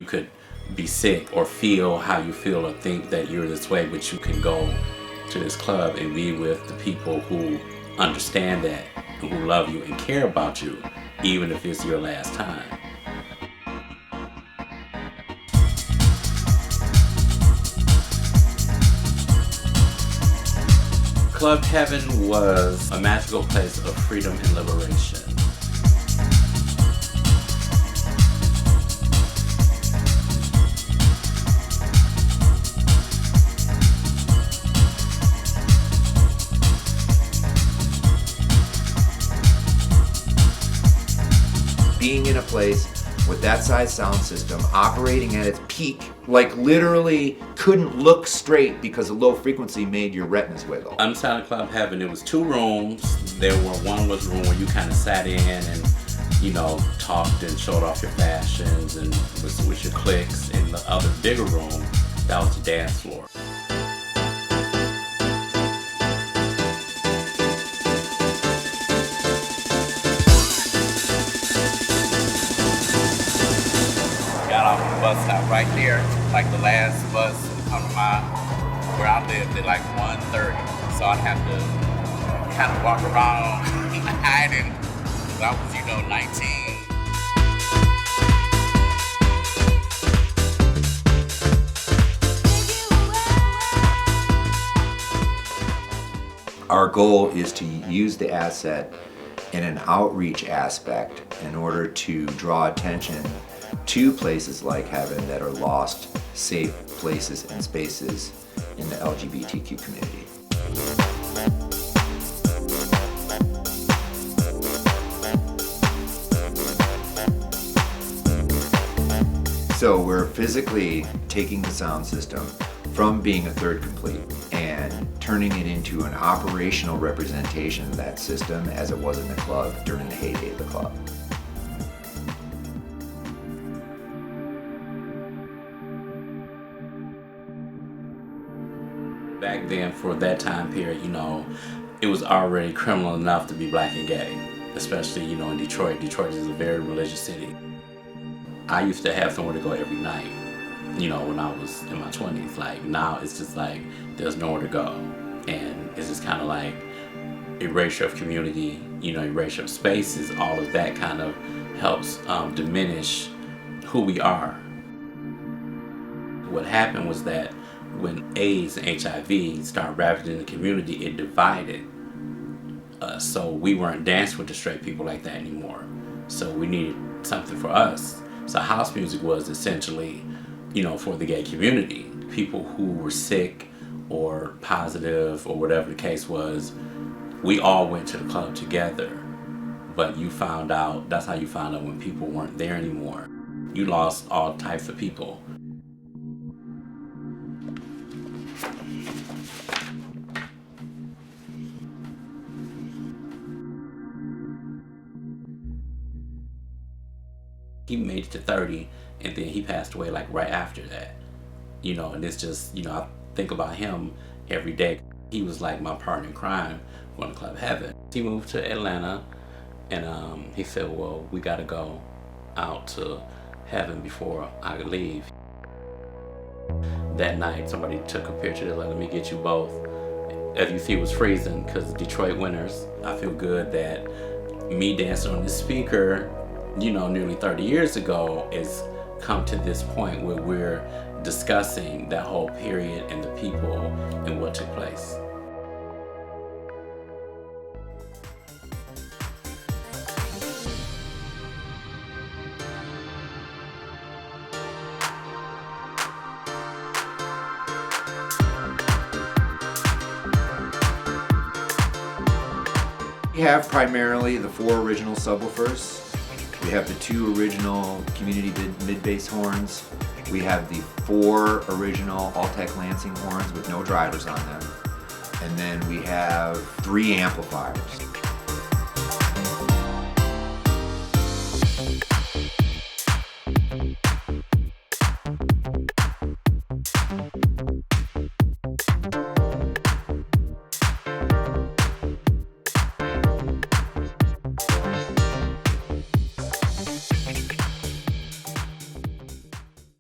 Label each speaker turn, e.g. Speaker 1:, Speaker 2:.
Speaker 1: You could be sick or feel how you feel or think that you're this way, but you can go to this club and be with the people who understand that, and who love you and care about you, even if it's your last time. Club Heaven was a magical place of freedom and liberation.
Speaker 2: Being in a place with that size sound system, operating at its peak, like literally couldn't look straight because the low frequency made your retinas wiggle.
Speaker 1: Sound Club Heaven, it was 2 rooms. One was a room where you kind of sat in and, talked and showed off your fashions and with your cliques. In the other bigger room, that was the dance floor. Got off the bus stop right there, like the last bus to come to where I lived at like 1:30. So I'd have to kind of walk around hiding, because I was, 19.
Speaker 2: Our goal is to use the asset in an outreach aspect in order to draw attention to places like Heaven that are lost, safe places and spaces in the LGBTQ community. So we're physically taking the sound system from being a third complete and turning it into an operational representation of that system as it was in the club during the heyday of the club.
Speaker 1: Back then, for that time period, it was already criminal enough to be black and gay, especially, in Detroit. Detroit is a very religious city. I used to have somewhere to go every night, when I was in my 20s. Like, now it's just like, there's nowhere to go. And it's just kind of like erasure of community, erasure of spaces. All of that kind of helps diminish who we are. What happened was that when AIDS and HIV started ravaging the community, it divided us. So we weren't dancing with the straight people like that anymore. So we needed something for us. So house music was essentially, for the gay community. People who were sick or positive or whatever the case was, we all went to the club together. But that's how you found out when people weren't there anymore. You lost all types of people. He made it to 30, and then he passed away like right after that. And it's just, I think about him every day. He was like my partner in crime going to Club Heaven. He moved to Atlanta, and he said, well, we gotta go out to Heaven before I leave. That night, somebody took a picture. They're like, let me get you both. As you see, it was freezing because Detroit winters. I feel good that me dancing on this speaker, nearly 30 years ago, is come to this point where we're discussing that whole period and the people and what took place.
Speaker 2: We have primarily the 4 original subwoofers. We have the 2 original community mid-bass horns. We have the 4 original Altec Lansing horns with no drivers on them. And then we have 3 amplifiers.